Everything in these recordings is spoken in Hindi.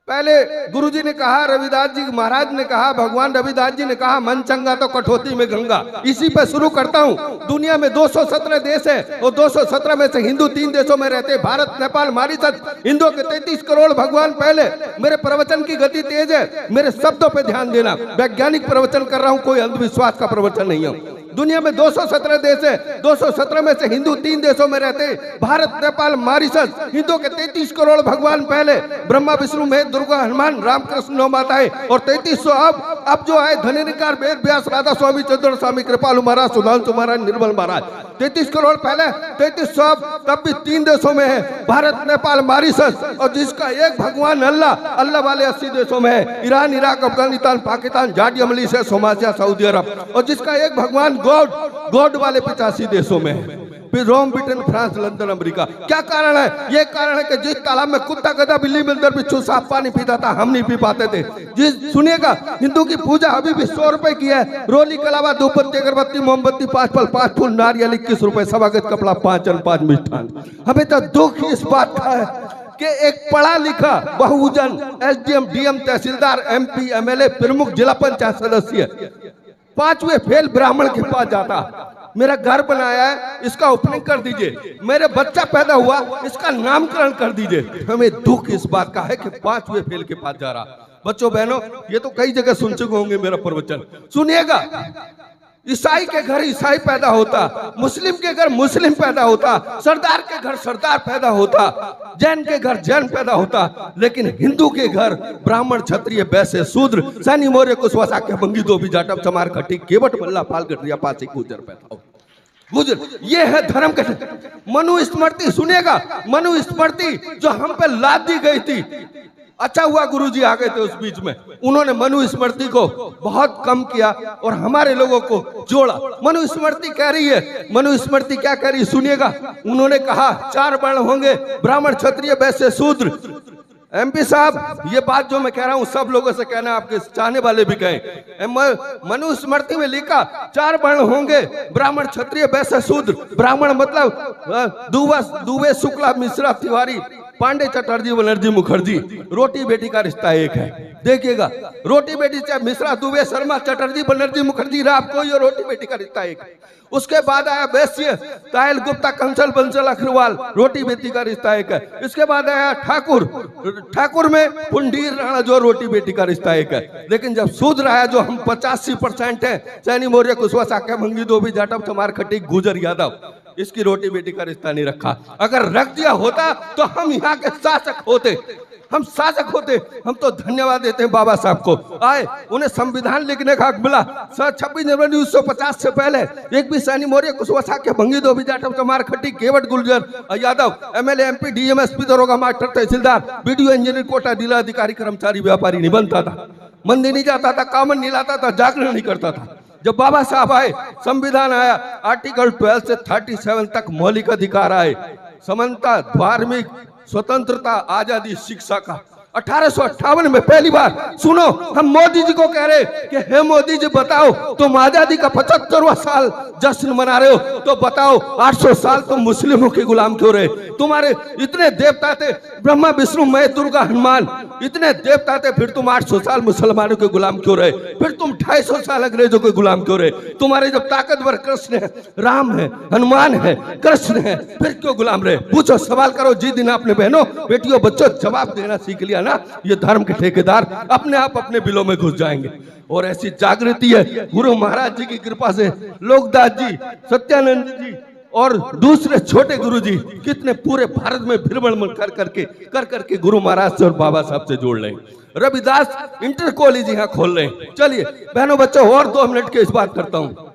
पहले गुरुजी ने कहा, रविदास जी महाराज ने कहा, भगवान रविदास जी ने कहा, मन चंगा तो कठौती में गंगा। इसी पे शुरू करता हूँ। दुनिया में 217 देश है और 217 में से हिंदू 3 देशों में रहते हैं, भारत, नेपाल, मॉरिशस। हिंदुओं के 33 करोड़ भगवान पहले। मेरे प्रवचन की गति तेज है, मेरे शब्दों पे ध्यान देना। वैज्ञानिक प्रवचन कर रहा हूँ, कोई अंधविश्वास का प्रवचन नहीं है। दुनिया में 217 देश है, 217 में से हिंदू 3 देशों में रहते हैं, भारत, नेपाल, मॉरिशस। हिंदुओं के 33 करोड़ भगवान पहले, ब्रह्मा, विष्णु, महेश, दुर्गा, हनुमान, रामकृष्ण, नौ माताएं और 3300 अब जो आए, धनेनिकार, वेद व्यास, राधा स्वामी, चंद्र स्वामी, कृपालु महाराज, सुधांशु महाराज, निर्मल महाराज। 33 करोड़ पहले, 3300 अब, तब भी 3 देशों में है, भारत, नेपाल, मॉरिशस। और जिसका एक भगवान अल्लाह, अल्लाह वाले 80 देशों में है, Iran, Iraq, Afghanistan, Pakistan, Georgia, Malaysia, Somalia, Saudi Arab. और जिसका एक भगवान गॉड वाले 85 देशों में है, फिर रोम, ब्रिटेन, फ्रांस, लंदन, अमेरिका। क्या कारण है? ये कारण है कि जिस तालाब में कुत्ता, गधा, बिल्ली, बंदर, बिच्छू, सांप पानी पीता था, हम नहीं पी पाते थे। जिस सुनिएगा, हिंदू की पूजा अभी भी 100 रुपए की है। रोली, कलावा, धूपबत्ती, अगरबत्ती, मोमबत्ती, 5 फल, 5 फूल, नारियल 21 रुपए, सवागत कपड़ा, 5 अन्न, 5 मिष्ठान। हमें तो दुख इस बात का है कि एक पढ़ा लिखा बहुजन एसडीएम, डीएम, तहसीलदार, एमपी, एमएलए, प्रमुख जिला पंचायत सदस्य 5वें फेल ब्राह्मण के पास जाता, मेरा घर बनाया है, इसका ओपनिंग कर दीजिए, मेरे बच्चा पैदा हुआ, इसका नामकरण कर दीजिए। हमें दुख इस बात का है कि 5वें फेल के पास जा रहा। बच्चों, बहनों, ये तो कई जगह सुन चुके होंगे मेरा प्रवचन। सुनिएगा, ईसाई के घर ईसाई पैदा होता, मुस्लिम के घर मुस्लिम पैदा होता, सरदार के घर सरदार पैदा होता, जैन के घर जैन पैदा होता, लेकिन हिंदू के घर ब्राह्मण, क्षत्रिय, वैश्य, शूद्र, सैनी, मौर्य, कुशवाहा, शाक्य, बंगी, धोबी, जाटव, चमार, खट्टी, केवट, मल्ला, पाल, गठरिया, पासी, गुजर पैदा होता। गुजर, ये है धर्म के। मनु स्मृति सुनेगा, मनु स्मृति जो हम पे लाद दी गई थी। अच्छा हुआ गुरुजी आ गए थे उस बीच में, उन्होंने मनु स्मृति को बहुत कम किया और हमारे लोगों को जोड़ा। मनु स्मृति कह रही है, मनु स्मृति क्या कह रही है सुनिएगा। उन्होंने कहा 4 वर्ण होंगे, ब्राह्मण, क्षत्रिय, वैश्य, शूद्र। एमपी साहब, ये बात जो मैं कह रहा हूं सब लोगों से कहना, आपके चाहने वाले भी कहें। मनु स्मृति में लिखा 4 वर्ण होंगे, ब्राह्मण, क्षत्रिय, वैश्य, शूद्र। ब्राह्मण मतलब दुबे, शुक्ला, मिश्रा, तिवारी, पांडे, चटर्जी, बनर्जी, मुखर्जी। रोटी बेटी का रिश्ता एक है। देखिएगा, रोटी बेटी चाहे मिश्रा, दुबे, शर्मा, चटर्जी, बनर्जी, मुखर्जी, राव, कोई और रोटी बेटी का रिश्ता एक है। उसके बाद आया वैश्य, कायल, गुप्ता, कंसल, बंसल, अग्रवाल, रोटी बेटी का रिश्ता एक है। इसके बाद आया ठाकुर, ठाकुर में पुंडीर, राणा, जो रोटी बेटी का रिश्ता एक है। लेकिन जब शूद्र आया, जो हम 85% है, सैनी, मौर्य, कुशवाहा, शाक्य, भंगी, धोबी, जाटव, चमार, खट्टी, गुजर, यादव, इसकी रोटी बेटी का रिश्ता नहीं रखा। अगर रख दिया होता तो हम यहाँ के शासक होते, हम शासक होते। हम तो धन्यवाद देते हैं बाबा साहब को, आए, उन्हें संविधान लिखने का हक मिला। 26 जनवरी 1950 से पहले एक भी सैनी, मौर्य, कुशवाहा, शाक्य, भंगी, धोबी, जाटव, चमार, खट्टी, केवट, गुर्जर, यादव, एमएलए, एमपी, डीएम, एसपी, दरोगा, मास्टर, तहसीलदार, बीडीओ, इंजीनियर, कोटा, जिला अधिकारी, कर्मचारी, व्यापारी नहीं बनता था, मंदिर नहीं जाता था, कामन नहीं लाता था, जागरण नहीं करता था। जब बाबा साहब आए, संविधान आया, आर्टिकल 12 से 37 तक मौलिक अधिकार आए, समानता, धार्मिक स्वतंत्रता, आजादी, शिक्षा का। 1858 में पहली बार, सुनो, हम मोदी जी को कह रहे कि हे मोदी जी बताओ, तुम आजादी का 75वां साल जश्न मना रहे हो, तो बताओ 800 साल तुम मुस्लिमों के गुलाम क्यों रहे? तुम्हारे इतने देवता थे, ब्रह्मा, विष्णु, महेश, दुर्गा, हनुमान, इतने देवता थे, फिर तुम 800 साल मुसलमानों के गुलाम क्यों रहे? फिर तुम 250 साल अंग्रेजों के गुलाम क्यों रहे? तुम्हारे जब ताकतवर कृष्ण है, राम है, हनुमान है, कृष्ण है, फिर क्यों गुलाम रहे? पूछो, सवाल करो। जी दिन आपने बहनों, बेटियों, बच्चों जवाब देना सीख लिया ना, ये धर्म के ठेकेदार अपने आप अपने बिलों में घुस जाएंगे। और ऐसी जागृति है गुरु महाराज जी की कृपा से, लोकदास जी, सत्यानंद जी और दूसरे छोटे गुरु जी कितने पूरे भारत में भ्रमण कर करके गुरु महाराज से और बाबा साहब से जोड़ लें। रविदास इंटर कॉलेज यहाँ खोल रहे हैं। चलिए बहनों, बच्चों, और 2 मिनट की इस बात करता हूँ।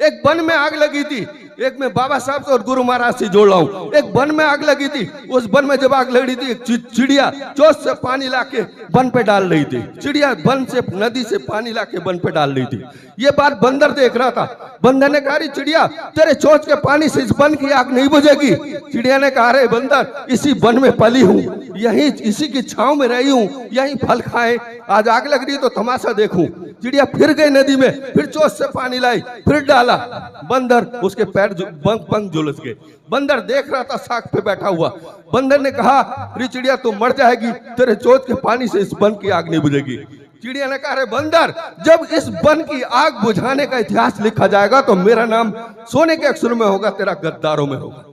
एक वन में आग लगी थी, एक में बाबा साहब से और गुरु महाराज से जोड़ रहा हूं। एक वन में आग लगी थी, उस वन में जब आग लगी थी, एक चिड़िया चोंच से पानी लाके वन पे डाल रही थी। चिड़िया वन से, नदी से पानी लाके वन पे डाल रही थी। ये बात बंदर देख रहा था। बंदर ने कहा, चिड़िया, तेरे चोंच के पानी से इस वन की आग नहीं बुझेगी। चिड़िया ने कहा, अरे बंदर, इसी वन में पली हूँ, यही इसी की छांव में रही हूँ, यही फल खाए, आज आग लग रही तो तमाशा देखूं। चिड़िया फिर गई नदी में, फिर चोंच से पानी लाई, फिर डाला। बंदर उसके पैर पंख झुलस गए। बंदर देख रहा था साग पे बैठा हुआ। बंदर ने कहा, अरे चिड़िया तू मर जाएगी, तेरे चोंच के पानी से इस वन की आग नहीं बुझेगी। चिड़िया ने कहा, अरे बंदर, जब इस वन की आग बुझाने का इतिहास लिखा जाएगा तो मेरा नाम सोने के अक्षरों में होगा, तेरा गद्दारों में होगा,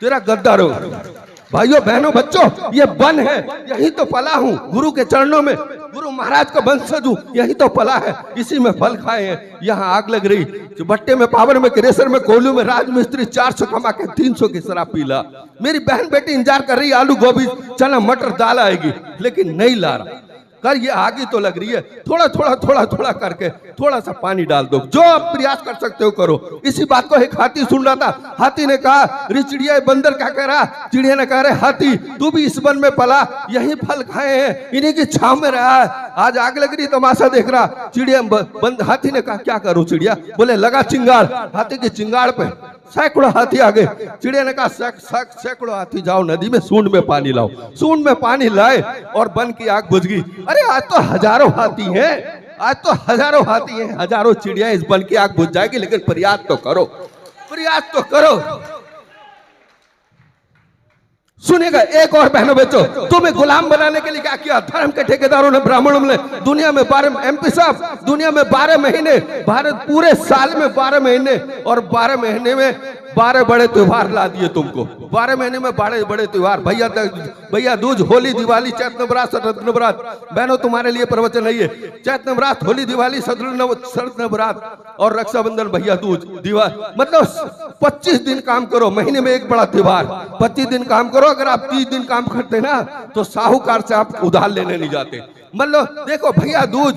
तेरा गद्दारों। भाइयों बहनों बच्चों, ये वन है, यही तो पला हूँ, गुरु के चरणों में, गुरु महाराज का वंशज हूँ, यही तो पला है, इसी में फल खाए हैं। यहाँ आग लग रही, जो भट्टे में, पावर में, क्रेशर में, कोयलू में राजमिस्त्री 400 कमा के 300 की शराब पीला। मेरी बहन बेटी इंतजार कर रही, आलू गोभी चना मटर दाल आएगी, लेकिन नहीं ला रहा। कर ये आगे तो लग रही है, थोड़ा थोड़ा थोड़ा थोड़ा करके थोड़ा सा पानी डाल दो, जो आप प्रयास कर सकते हो करो। इसी बात को एक हाथी सुन रहा था। हाथी ने कहा, अरे चिड़िया, बंदर क्या कह रहा? चिड़िया ने कहा, अरे हाथी, तू भी इस वन में पला, यही फल खाए हैं, इन्हीं की छांव में रहा है, आज आग लग रही तमाशा देख रहा। चिड़िया हाथी ने कहा, क्या करूं चिड़िया? बोले लगा चिंगाड़। हाथी की चिंगाड़ पे सैकड़ों हाथी आ गए। चिड़िया ने कहा, सैकड़ों हाथी जाओ नदी में, सूंड में पानी लाओ। सूंड में पानी लाए और वन की आग बुझ गई। अरे आज तो हजारों हाथी हैं, आज तो हजारों हाथी हैं, हजारों चिड़िया, इस वन की आग बुझ जाएगी, लेकिन प्रयास तो करो, प्रयास तो करो। सुनेगा एक और बहनों बच्चों, तुम्हें गुलाम बनाने के लिए क्या किया? धर्म के ठेकेदारों ने, ब्राह्मणों ने, दुनिया में 12 MP साहब, दुनिया में 12 महीने, भारत पूरे साल में 12 महीने, और 12 महीने में 12 बड़े त्योहार ला दिए तुमको। 12 महीने में बड़े बड़े त्योहार, भैया दूज, होली, दिवाली, चैत्र नवरात्र, शरद नवरात्र। बहनों तुम्हारे लिए प्रवचन नहीं है। चैत्र नवरात्र, होली, दिवाली, शरद नवरात्र और रक्षाबंधन, भैया दूज, दिवाली, मतलब 25 दिन काम करो, महीने में एक बड़ा त्योहार, 25 दिन काम करो। अगर आप 30 दिन काम करते ना तो साहूकार से आप उधार लेने नहीं जाते। मतलब देखो, भैया दूज,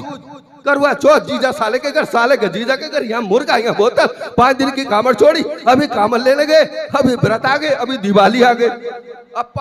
करवा चौथ, जीजा साले के घर, साले के जीजा के घर, यहाँ मुर्गा, यहाँ बोतल, 5 दिन की कामड़ छोड़ी, अभी कामड़ लेने गए, अभी व्रत आ गए, अभी दिवाली आ गए, अब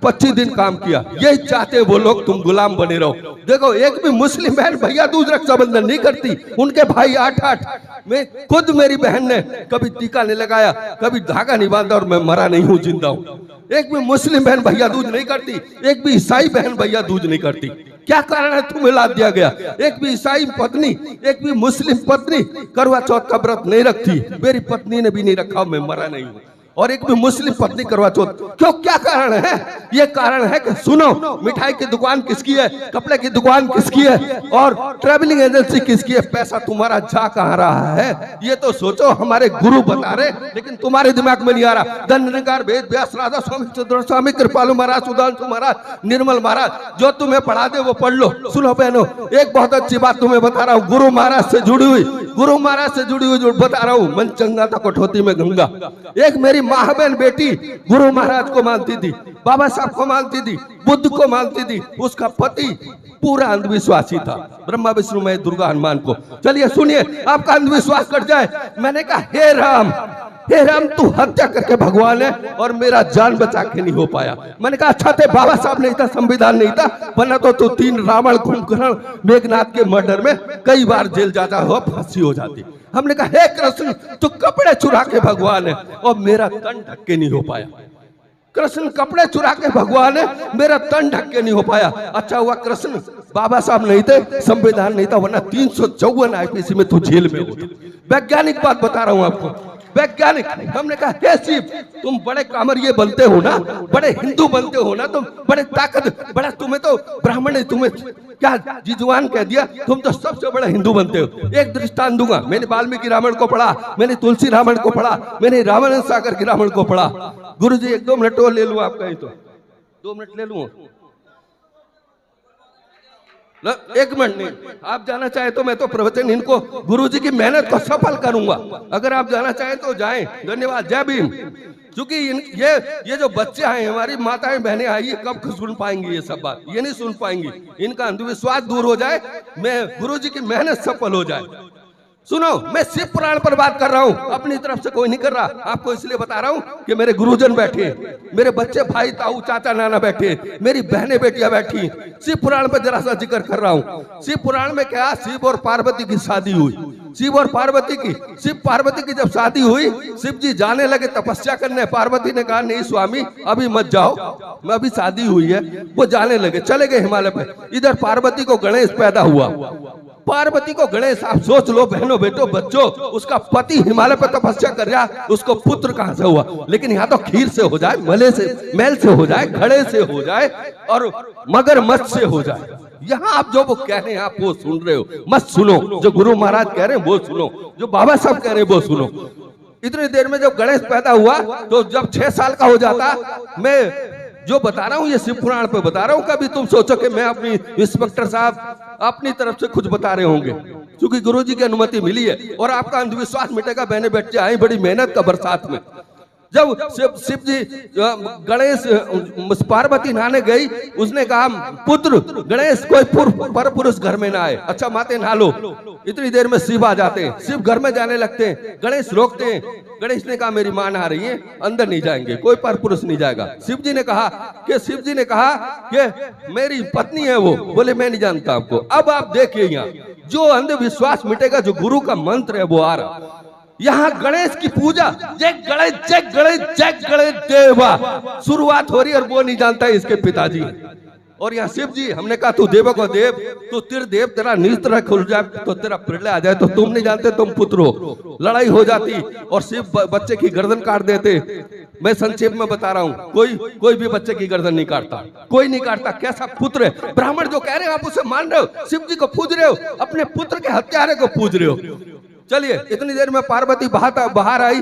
25 दिन काम किया। यही चाहते वो लोग, तुम गुलाम बने रहो। देखो, एक भी मुस्लिम बहन भैया दूज रक्षाबंधन नहीं करती, उनके भाई 8-8। मैं खुद, मेरी बहन ने कभी टीका नहीं लगाया, कभी धागा नहीं बांधा, और मैं मरा नहीं हूँ, जिंदा हूँ। एक भी मुस्लिम बहन भैया दूज नहीं करती, एक भी ईसाई बहन भैया दूज नहीं करती। क्या कारण है तुम्हें लाद दिया गया? एक भी ईसाई पत्नी, एक भी मुस्लिम पत्नी करवा चौथ का व्रत नहीं रखती। मेरी पत्नी ने भी नहीं रखा, मैं मरा नहीं हूँ। और एक भी मुस्लिम पत्नी करवा चौथ क्यों? क्या कारण है? ये कारण है कि सुनो, मिठाई की दुकान किसकी है, कपड़े की दुकान किसकी है, और ट्रैवलिंग एजेंसी किसकी है? पैसा तुम्हारा जा कहाँ रहा है, ये तो सोचो। हमारे गुरु बता रहे, लेकिन तुम्हारे दिमाग में नहीं आ रहा। दंडकार, वेद व्यास, राधा स्वामी, चंद्र स्वामी, कृपालु महाराज, सुधांशु महाराज, निर्मल महाराज, जो तुम्हें पढ़ा दे वो पढ़ लो। सुनो बहनों, एक बहुत अच्छी बात तुम्हें बता रहा हूँ, गुरु महाराज से जुड़ी हुई, गुरु महाराज से जुड़ी हुई बता रहा हूँ। मन चंगा था कठौती में गंगा। एक मेरी माँ बहन बेटी गुरु महाराज को मानती थी, बाबा साहब को मानती थी, बुद्ध को मानती थी। उसका पति पूरा अंधविश्वासी था, ब्रह्मा विष्णु महेश दुर्गा हनुमान को। चलिए सुनिए, आपका अंधविश्वास कट जाए। मैंने कहा, हे राम, हे राम, तू हत्या करके भगवान है और मेरा जान बचा के नहीं हो पाया। मैंने कहा, अच्छा थे बाबा साहब नहीं था, संविधान नहीं था, वरना तो तू 3 रावण, कुंभकर्ण, मेघनाथ के मर्डर में कई बार जेल जाता हो, फांसी हो जाती। हमने कहा, हे कृष्ण, तू कपड़े चुरा के भगवान है और मेरा तन ढक के नहीं हो पाया। कृष्ण कपड़े चुरा के भगवान है, मेरा तन ढक के नहीं हो पाया। अच्छा हुआ कृष्ण बाबा साहब नहीं थे, संविधान नहीं था, वरना 354 IPC में तू जेल में होता। वैज्ञानिक बात बता रहा हूं आपको, वैज्ञानिक। हमने कहा, हे शिव, तुम बड़े कामरिये बनते हो ना, बड़े हिंदू बनते हो ना, तुम बड़े ताकत, बड़ा, तुम्हें तो ब्राह्मण ने तुम्हें क्या जिजवान कह दिया, तुम तो सबसे बड़े हिंदू बनते हो। एक दृष्टांत दूंगा, मैंने वाल्मीकि रामायण को पढ़ा, मैंने तुलसी रामायण को पढ़ा, मैंने रामानंद सागर की रामायण को पढ़ा। गुरुजी 1-2 मिनट और ले लूं आप कहीं तो? 2 मिनट ले लूं? 1 मिनट नहीं, आप जाना चाहे तो मैं तो प्रवचन इनको, गुरुजी की मेहनत को सफल करूंगा। अगर आप जाना चाहें तो जाएं। धन्यवाद, जय भीम। क्योंकि ये जो बच्चे हैं, हमारी माताएं बहनें आई, ये कब सुन पाएंगी ये सब बात? ये नहीं सुन पाएंगी। इनका अंधविश्वास दूर हो जाए, मैं गुरुजी की मेहनत सफल हो जाए। सुनो, मैं शिव पुराण पर बात कर रहा हूँ, अपनी तरफ से कोई नहीं कर रहा। आपको इसलिए बता रहा हूँ कि मेरे गुरुजन बैठे, मेरे बच्चे, भाई, ताऊ, चाचा, नाना बैठे, मेरी बहनें बेटियां बैठी। शिव पुराण पर जरा सा जिक्र कर रहा हूँ। शिव पुराण में क्या, शिव और पार्वती की शादी हुई। शिव और पार्वती की। शिव पार्वती की जब शादी हुई, शिव जी जाने लगे तपस्या करने। पार्वती ने कहा नहीं स्वामी अभी मत जाओ, मैं अभी शादी हुई है। वो जाने लगे, चले गए हिमालय पे। इधर पार्वती को गणेश पैदा हुआ। पार्वती को गणेश, आप सोच लो बहनों बेटो बच्चों, उसका पति हिमालय पर तपस्या कर रहा, उसको पुत्र कहां से हुआ? लेकिन यहाँ तो खीर से हो जाए, मले से, मैल से हो जाए, घड़े से हो जाए और मगरमच्छ से हो जाए। यहाँ आप जो वो कह रहे हैं आप वो सुन रहे हो, मत सुनो। जो गुरु महाराज कह रहे हैं वो सुनो, जो बाबा साहब कह रहे हैं वो सुनो। इतनी देर में जब गणेश पैदा हुआ तो जब 6 साल का हो जाता, मैं जो बता रहा हूँ ये शिव पुराण पे बता रहा हूँ, कभी तुम सोचो कि मैं अपनी इंस्पेक्टर साहब अपनी तरफ से कुछ बता रहे होंगे, क्योंकि गुरुजी की अनुमति मिली है और आपका अंधविश्वास मिटेगा। बहने बेटे आई बड़ी मेहनत का बरसात में। जब शिव जी गणेश पार्वती नहाने गई, उसने कहा पुत्र गणेश कोई पर पुरुष घर में ना आए। अच्छा माते नहा लो। इतनी देर में शिव आ जाते हैं, शिव घर में जाने लगते हैं, गणेश रोकते हैं। गणेश ने कहा मेरी मां नहा रही है, अंदर नहीं जाएंगे, कोई पर पुरुष नहीं जाएगा। शिव जी ने कहा कि मेरी पत्नी है वो। बोले मैं नहीं जानता आपको। अब आप देखिए यहाँ जो अंधविश्वास मिटेगा, जो गुरु का मंत्र है वो आ रहा। यहाँ गणेश की पूजा, जय गणेश जय गणेश जय गणेश देवा शुरुआत हो रही है और वो नहीं जानता है इसके पिताजी। और यहाँ शिव जी, हमने कहा तू देव को देव, तू तिर देव, तेरा नेत्र खुल जाए तो तेरा प्रलय आ जाए तो तुम नहीं जानते तुम पुत्र हो। लड़ाई हो जाती और शिव बच्चे की गर्दन काट देते। मैं संक्षेप में बता रहा हूँ, कोई भी बच्चे की गर्दन नहीं काटता, कोई नहीं काटता। कैसा पुत्र है? ब्राह्मण जो कह रहे हैं आप उसे मान रहे हो, शिव जी को पूज रहे हो, अपने पुत्र के हत्यारे को पूज रहे हो। चलिए इतनी देर में पार्वती बाहर आई।